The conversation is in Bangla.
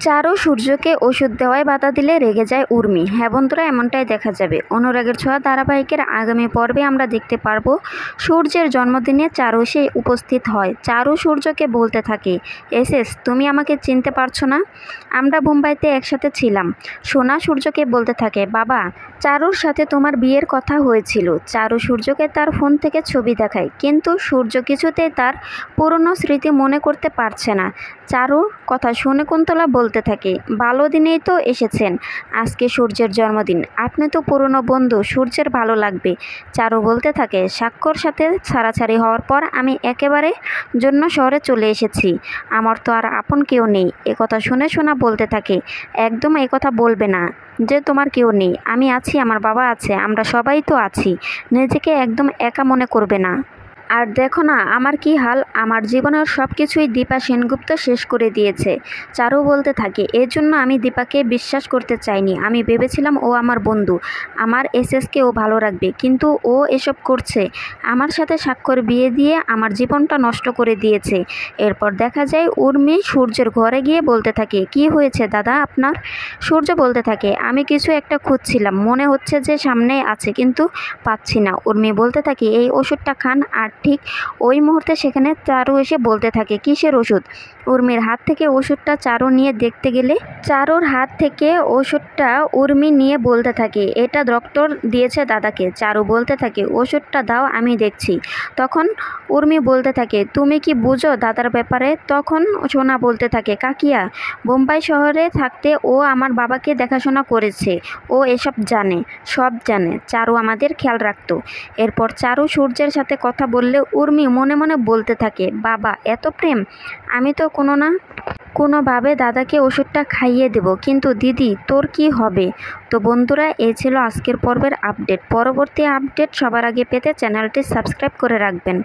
চারু সূর্যকে ওষুধ দেওয়ায় বাধা দিলে রেগে যায় উর্মি। হ্যাঁ বন্ধুরা, এমনটাই দেখা যাবে। অনুরাগের ছোঁয়া ধারাবাহিকের আগামী পর্বে আমরা দেখতে পারবো সূর্যের জন্মদিনে চারু এসে উপস্থিত হয়। চারু সূর্যকে বলতে থাকে, এসেস তুমি আমাকে চিনতে পারছো না? আমরা মুম্বাইতে একসাথে ছিলাম। সোনা সূর্যকে বলতে থাকে, বাবা চারুর সাথে তোমার বিয়ের কথা হয়েছিল। চারু সূর্যকে তার ফোন থেকে ছবি দেখায়, কিন্তু সূর্য কিছুতেই তার পুরনো স্মৃতি মনে করতে পারছে না। চারুর কথা শুনে কুন্তলা বলতে থাকে, ভালো দিনেই তো এসেছেন, আজকে সূর্যের জন্মদিন, আপনি তো পুরনো বন্ধু, সূর্যের ভালো লাগবে। চারু বলতে থাকে, সাক্ষর সাথে ছাড়াছাড়ি হওয়ার পর আমি একেবারে জন্য শহরে চলে এসেছি, আমার তো আর আপন কেউ নেই। একথা শুনে সোনা বলতে থাকে, একদম একথা বলবে না যে তোমার কেউ নেই, আমি আছি, আমার বাবা আছে, আমরা সবাই তো আছি, নিজেকে একদম একা মনে করবে না। আর দেখো না আমার কি হাল, আমার জীবনের সব কিছুই দীপা সেনগুপ্ত শেষ করে দিয়েছে। চারু বলতে থাকে, এর জন্য আমি দীপাকে বিশ্বাস করতে চাইনি, আমি ভেবেছিলাম ও আমার বন্ধু, আমার এসএসকে ও ভালো রাখবে, কিন্তু ও এসব করছে, আমার সাথে স্বাক্ষর বিয়ে দিয়ে আমার জীবনটা নষ্ট করে দিয়েছে। এরপর দেখা যায় উর্মি সূর্যের ঘরে গিয়ে বলতে থাকে, কি হয়েছে দাদা আপনার? সূর্য বলতে থাকে, আমি কিছু একটা খুঁজছিলাম, মনে হচ্ছে যে সামনে আছে কিন্তু পাচ্ছি না। উর্মি বলতে থাকে, এই ওষুধটা খান। আর ঠিক ওই মুহূর্তে সেখানে চারু এসে বলতে থাকে, কিসের ওষুধ? উর্মির হাত থেকে ওষুধটা চারু নিয়ে দেখতে গেলে চারুর হাত থেকে ওষুধটা উর্মি নিয়ে বলতে থাকে, এটা ডক্টর দিয়েছে দাদাকে। চারু বলতে থাকে, ওষুধটা দাও আমি দেখছি। তখন উর্মি বলতে থাকে, তুমি কি বুঝো দাদার ব্যাপারে? তখন সোনা বলতে থাকে, কাকিয়া বোম্বাই শহরে থাকতে ও আমার বাবাকে দেখাশোনা করেছে, ও এসব জানে, সব জানে, চারু আমাদের খেয়াল রাখতো। এরপর চারু সূর্যের সাথে কথা বললে উর্মি মনে মনে বলতে থাকে, বাবা এত প্রেম, আমি তো কোনোভাবে দাদাকে ওষুধটা খাইয়ে দেব, কিন্তু দিদি তোর কি হবে? তো বন্ধুরা, এই ছিল আজকের পর্বের আপডেট। পরবর্তী আপডেট সবার আগে পেতে চ্যানেলটি সাবস্ক্রাইব করে রাখবেন।